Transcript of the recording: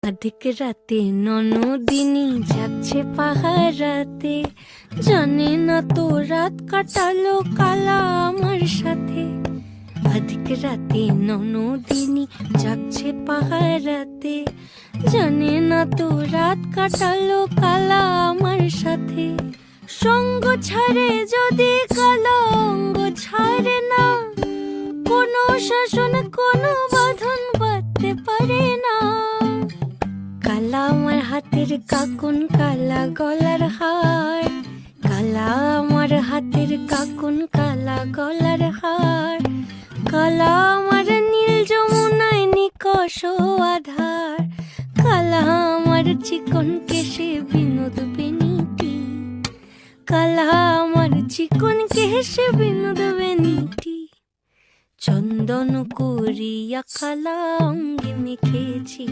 অধিক রাতে ননদিনী যাচ্ছে পাহারাতে, জানে না তো রাত কাটালো কালা আমার সাথে। অধিক রাতে ননদিনী যাচ্ছে পাহারাতে, জানে না তো রাত কাটালো কালা আমার সাথে। সঙ্গ ছাড়ে যদি কালা অঙ্গ ছাড়ে না, কোনো শাসন কোনো বাঁধন বাঁধতে পারে না। কালা আমার হাতের কাকুন কালা গলার হার, কালা আমার হাতের কাকুন কালা গলার হার। কালা আমার নীল যমুনায় নিকষ আধার, কালা আমার চিকন কেশে বিনোদ বেনিটি, কালা আমার চিকন কেশে বিনোদ বেনিটি। চন্দন করিয়া কালা অঙ্গে মেখেছি।